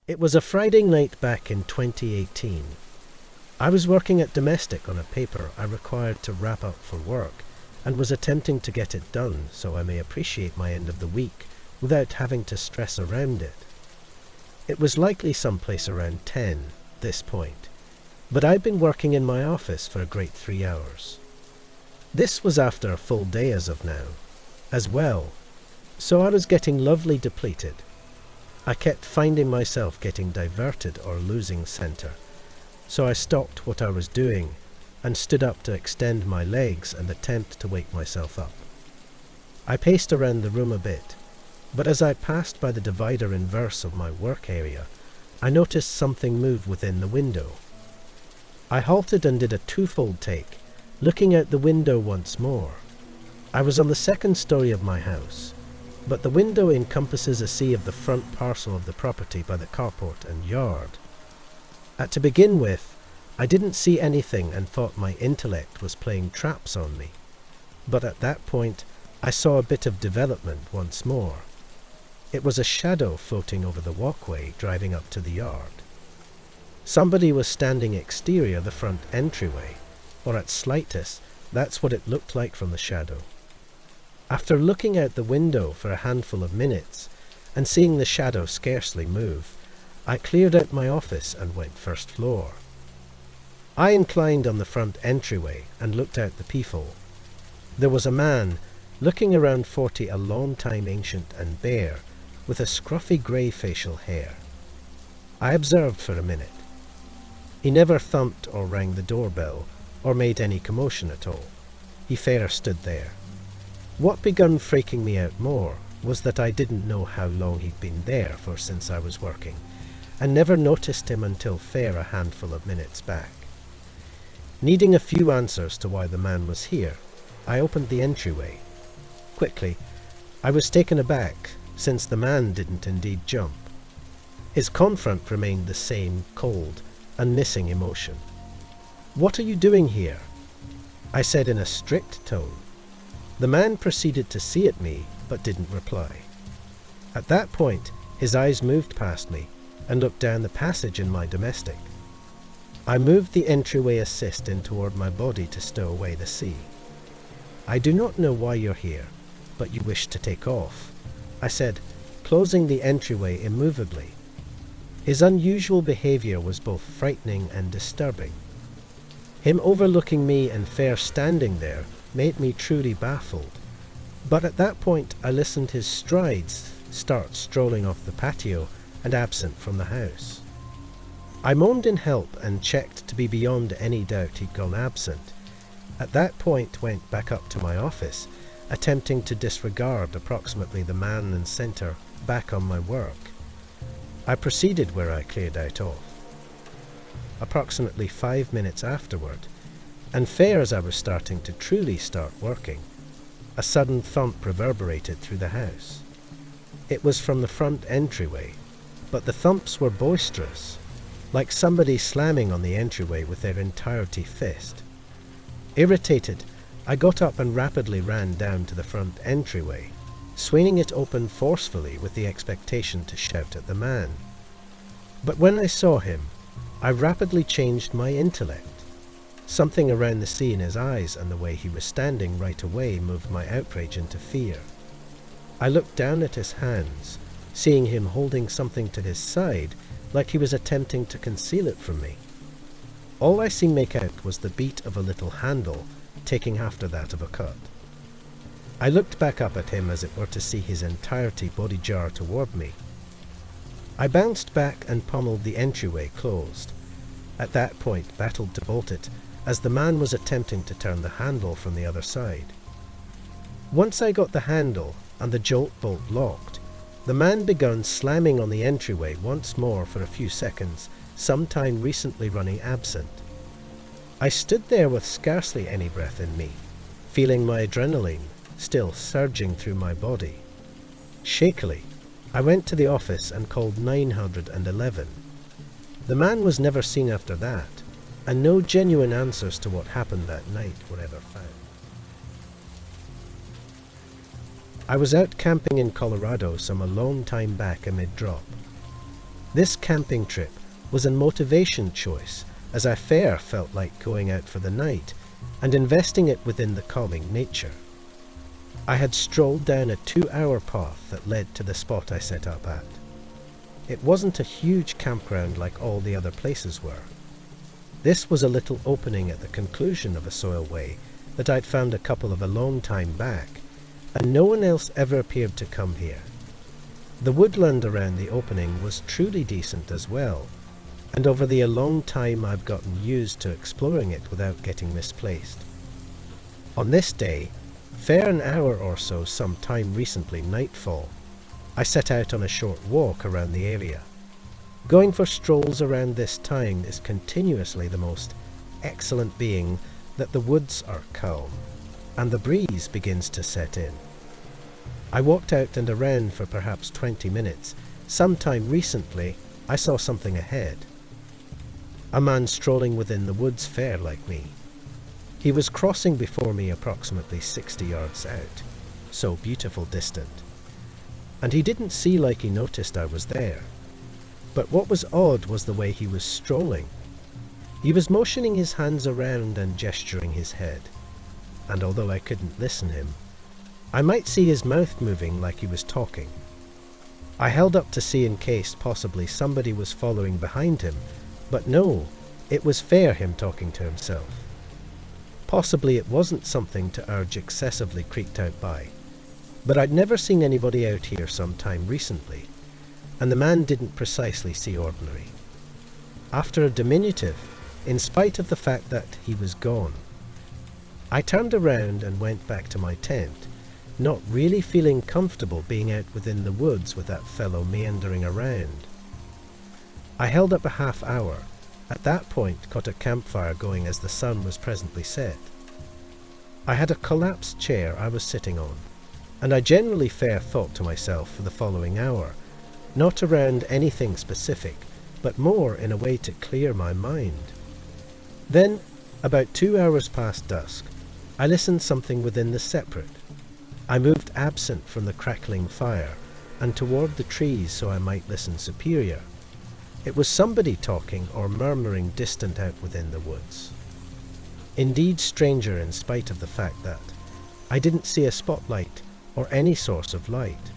It was a Friday night back in 2018. I was working at Domestic on a paper I required to wrap up for work and was attempting to get it done so I may appreciate my end of the week without having to stress around it. It was likely someplace around 10, this point, but I'd been working in my office for a great 3 hours. This was after a full day as of now, as well, so I was getting lovely depleted. I kept finding myself getting diverted or losing center, so I stopped what I was doing and stood up to extend my legs and attempt to wake myself up. I paced around the room a bit, but as I passed by the divider inverse of my work area, I noticed something move within the window. I halted and did a twofold take, looking out the window once more. I was on the second story of my house, but the window encompasses a sea of the front parcel of the property by the carport and yard. To begin with, I didn't see anything and thought my intellect was playing traps on me. But at that point, I saw a bit of development once more. It was a shadow floating over the walkway driving up to the yard. Somebody was standing exterior the front entryway, or at slightest, that's what it looked like from the shadow. After looking out the window for a handful of minutes, and seeing the shadow scarcely move, I cleared out my office and went first floor. I inclined on the front entryway and looked out the peephole. There was a man, looking around 40, a long time ancient and bare, with a scruffy grey facial hair. I observed for a minute. He never thumped or rang the doorbell, or made any commotion at all. He fair stood there. What begun freaking me out more was that I didn't know how long he'd been there for since I was working, and never noticed him until fair a handful of minutes back. Needing a few answers to why the man was here, I opened the entryway. Quickly, I was taken aback, since the man didn't indeed jump. His confront remained the same, cold and missing emotion. "What are you doing here?" I said in a strict tone. The man proceeded to see at me, but didn't reply. At that point, his eyes moved past me and looked down the passage in my Domestic. I moved the entryway assist in toward my body to stow away the sea. "I do not know why you're here, but you wish to take off," I said, closing the entryway immovably. His unusual behavior was both frightening and disturbing. Him overlooking me and fair standing there made me truly baffled. But at that point I listened his strides start strolling off the patio and absent from the house. I moaned in help and checked to be beyond any doubt he'd gone absent. At that point went back up to my office, attempting to disregard approximately the man and centre back on my work. I proceeded where I cleared out off. Approximately 5 minutes afterward, and fair as I was starting to truly start working, a sudden thump reverberated through the house. It was from the front entryway, but the thumps were boisterous, like somebody slamming on the entryway with their entirety fist. Irritated, I got up and rapidly ran down to the front entryway, swinging it open forcefully with the expectation to shout at the man. But when I saw him, I rapidly changed my intellect. Something around the sea in his eyes and the way he was standing right away moved my outrage into fear. I looked down at his hands, seeing him holding something to his side like he was attempting to conceal it from me. All I see make out was the beat of a little handle taking after that of a cut. I looked back up at him as it were to see his entirety body jar toward me. I bounced back and pommeled the entryway closed. At that point battled to bolt it, as the man was attempting to turn the handle from the other side. Once I got the handle and the jolt bolt locked, the man began slamming on the entryway once more for a few seconds, some time recently running absent. I stood there with scarcely any breath in me, feeling my adrenaline still surging through my body. Shakily, I went to the office and called 911. The man was never seen after that, and no genuine answers to what happened that night were ever found. I was out camping in Colorado some a long time back amid drop. This camping trip was a motivation choice, as I fair felt like going out for the night and investing it within the calming nature. I had strolled down a 2-hour path that led to the spot I set up at. It wasn't a huge campground like all the other places were. This was a little opening at the conclusion of a soilway that I'd found a couple of a long time back, and no one else ever appeared to come here. The woodland around the opening was truly decent as well, and over the long time I've gotten used to exploring it without getting misplaced. On this day, fair an hour or so some time recently nightfall, I set out on a short walk around the area. Going for strolls around this time is continuously the most excellent, being that the woods are calm, and the breeze begins to set in. I walked out and around for perhaps 20 minutes. Sometime recently, I saw something ahead. A man strolling within the woods fair like me. He was crossing before me approximately 60 yards out, so beautiful distant. And he didn't see like he noticed I was there. But what was odd was the way he was strolling. He was motioning his hands around and gesturing his head, and although I couldn't listen him, I might see his mouth moving like he was talking. I held up to see in case possibly somebody was following behind him, but no, it was fair him talking to himself. Possibly it wasn't something to urge excessively creeped out by, but I'd never seen anybody out here some time recently, and the man didn't precisely see ordinary. After a diminutive, in spite of the fact that he was gone, I turned around and went back to my tent, not really feeling comfortable being out within the woods with that fellow meandering around. I held up a half hour. At that point caught a campfire going as the sun was presently set. I had a collapsed chair I was sitting on, and I generally fair thought to myself for the following hour, not around anything specific, but more in a way to clear my mind. Then, about 2 hours past dusk, I listened something within the separate. I moved absent from the crackling fire and toward the trees so I might listen superior. It was somebody talking or murmuring distant out within the woods. Indeed stranger in spite of the fact that I didn't see a spotlight or any source of light.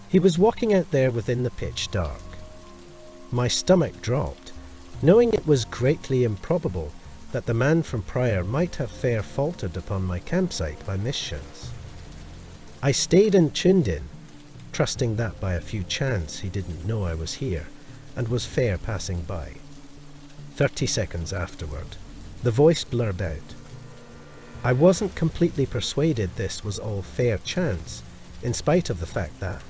He was walking out there within the pitch dark. My stomach dropped, knowing it was greatly improbable that the man from prior might have fair faltered upon my campsite by mischance. I stayed and tuned in, trusting that by a few chance he didn't know I was here and was fair passing by. 30 seconds afterward, the voice blurred out. I wasn't completely persuaded this was all fair chance, in spite of the fact that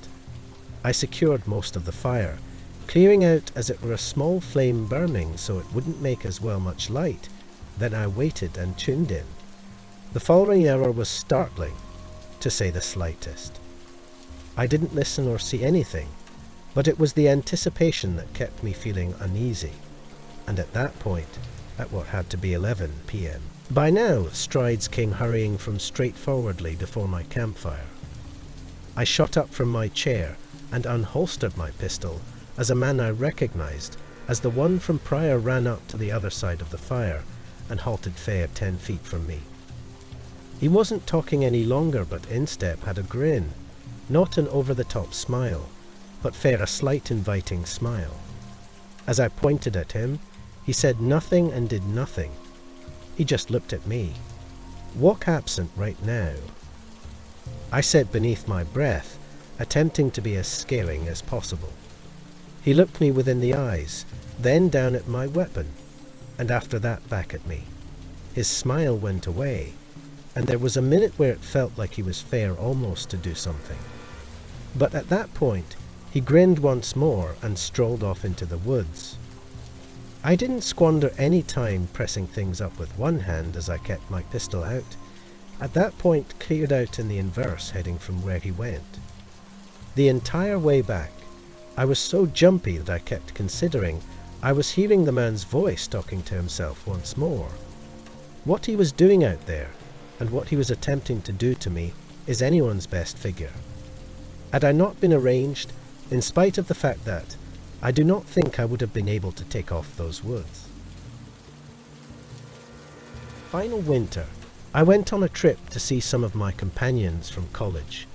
I secured most of the fire, clearing out as it were a small flame burning so it wouldn't make as well much light. Then I waited and tuned in. The following hour was startling, to say the slightest. I didn't listen or see anything, but it was the anticipation that kept me feeling uneasy, and at that point, at what had to be 11 p.m. By now, strides came hurrying from straightforwardly before my campfire. I shot up from my chair and unholstered my pistol as a man I recognized as the one from prior ran up to the other side of the fire and halted fair 10 feet from me. He wasn't talking any longer, but instep had a grin, not an over-the-top smile, but fair a slight inviting smile. As I pointed at him, he said nothing and did nothing. He just looked at me. Walk absent right now. I said beneath my breath, attempting to be as scaring as possible. He looked me within the eyes, then down at my weapon, and after that back at me. His smile went away, and there was a minute where it felt like he was fair almost to do something. But at that point, he grinned once more and strolled off into the woods. I didn't squander any time pressing things up with one hand as I kept my pistol out. At that point, cleared out in the inverse, heading from where he went. The entire way back, I was so jumpy that I kept considering I was hearing the man's voice talking to himself once more. What he was doing out there, and what he was attempting to do to me, is anyone's best figure. Had I not been arranged, in spite of the fact that, I do not think I would have been able to take off those woods. Final winter, I went on a trip to see some of my companions from college.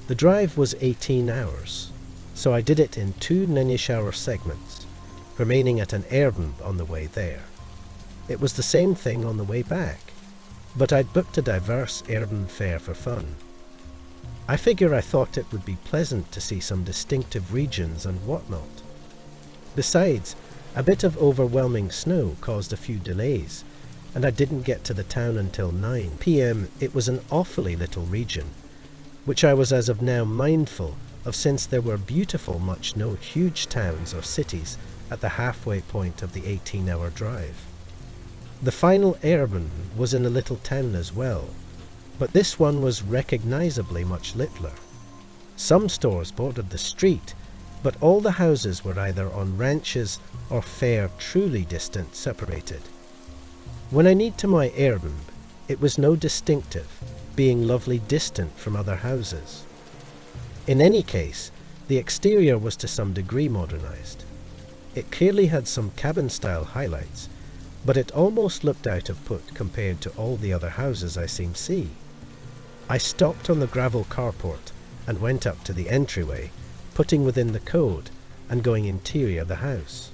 The drive was 18 hours, so I did it in 2 9-hour segments, remaining at an Airbnb on the way there. It was the same thing on the way back, but I'd booked a diverse Airbnb fare for fun. I thought it would be pleasant to see some distinctive regions and whatnot. Besides, a bit of overwhelming snow caused a few delays, and I didn't get to the town until 9 p.m. It was an awfully little region, which I was as of now mindful of, since there were beautiful much no huge towns or cities at the halfway point of the 18-hour drive. The final Airbnb was in a little town as well, but this one was recognizably much littler. Some stores bordered the street, but all the houses were either on ranches or fair, truly distant separated. When I need to my Airbnb, it was no distinctive, being lovely distant from other houses. In any case, the exterior was to some degree modernized. It clearly had some cabin-style highlights, but it almost looked out of put compared to all the other houses I see. I stopped on the gravel carport and went up to the entryway, putting within the code and going interior the house.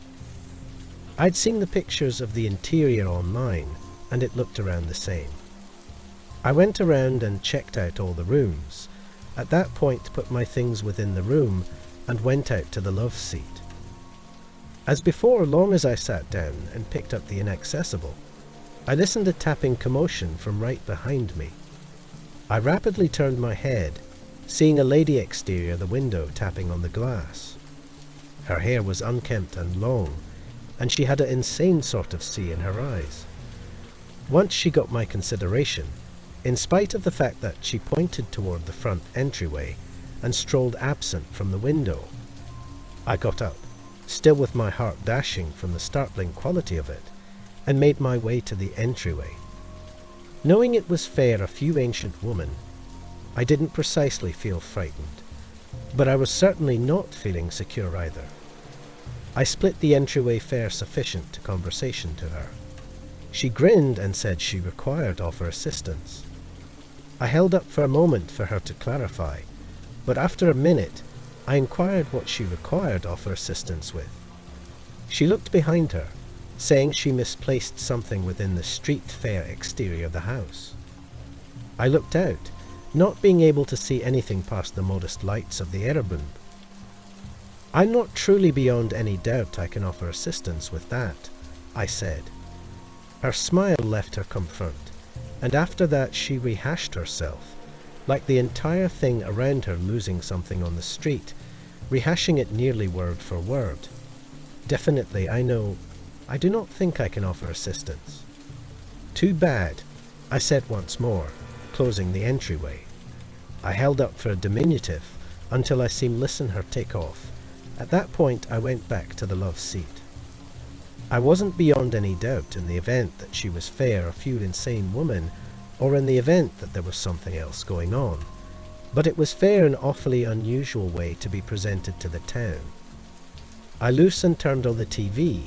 I'd seen the pictures of the interior online, and it looked around the same. I went around and checked out all the rooms. At that point, put my things within the room and went out to the love seat. As before, long as I sat down and picked up the inaccessible, I listened to tapping commotion from right behind me. I rapidly turned my head, seeing a lady exterior the window tapping on the glass. Her hair was unkempt and long, and she had an insane sort of sea in her eyes. Once she got my consideration, in spite of the fact that she pointed toward the front entryway and strolled absent from the window. I got up, still with my heart dashing from the startling quality of it, and made my way to the entryway. Knowing it was fair a few ancient woman, I didn't precisely feel frightened, but I was certainly not feeling secure either. I split the entryway fare sufficient to conversation to her. She grinned and said she required of her assistance. I held up for a moment for her to clarify, but after a minute I inquired what she required of her assistance with. She looked behind her, saying she misplaced something within the street fair exterior of the house. I looked out, not being able to see anything past the modest lights of the Airbnb. I'm not truly beyond any doubt I can offer assistance with that, I said. Her smile left her confront, and after that she rehashed herself, like the entire thing around her losing something on the street, rehashing it nearly word for word. Definitely, I do not think I can offer assistance. Too bad, I said once more, closing the entryway. I held up for a diminutive until I seemed listen her take off. At that point I went back to the love seat. I wasn't beyond any doubt in the event that she was fair a few insane woman, or in the event that there was something else going on, but it was fair an awfully unusual way to be presented to the town. I loose and turned on the TV,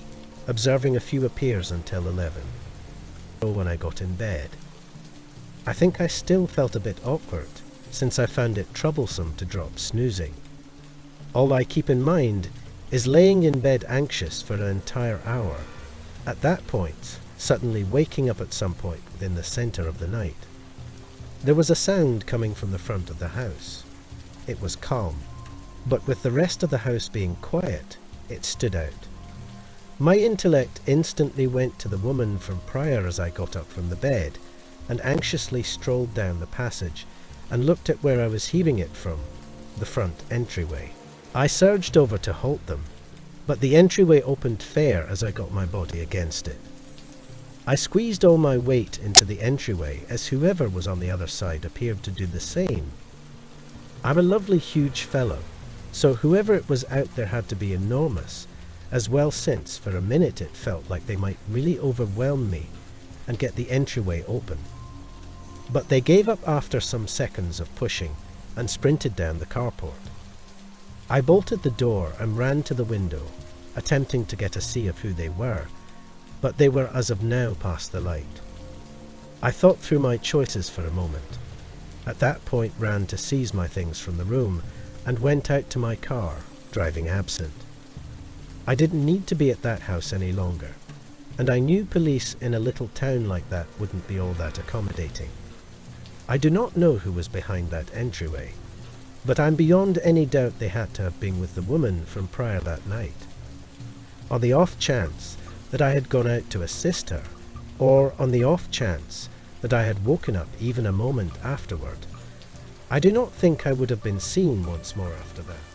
observing a few appears until 11. When I got in bed, I think I still felt a bit awkward, since I found it troublesome to drop snoozing. All I keep in mind is laying in bed anxious for an entire hour, at that point suddenly waking up at some point within the center of the night. There was a sound coming from the front of the house. It was calm, but with the rest of the house being quiet, it stood out. My intellect instantly went to the woman from prior as I got up from the bed, and anxiously strolled down the passage and looked at where I was hearing it from, the front entryway. I surged over to halt them, but the entryway opened fair as I got my body against it. I squeezed all my weight into the entryway as whoever was on the other side appeared to do the same. I'm a lovely huge fellow, so whoever it was out there had to be enormous, as well, since for a minute it felt like they might really overwhelm me and get the entryway open. But they gave up after some seconds of pushing and sprinted down the carport. I bolted the door and ran to the window, attempting to get a see of who they were, but they were as of now past the light. I thought through my choices for a moment. At that point ran to seize my things from the room and went out to my car, driving absent. I didn't need to be at that house any longer, and I knew police in a little town like that wouldn't be all that accommodating. I do not know who was behind that entryway, but I'm beyond any doubt they had to have been with the woman from prior that night. On the off chance that I had gone out to assist her, or on the off chance that I had woken up even a moment afterward, I do not think I would have been seen once more after that.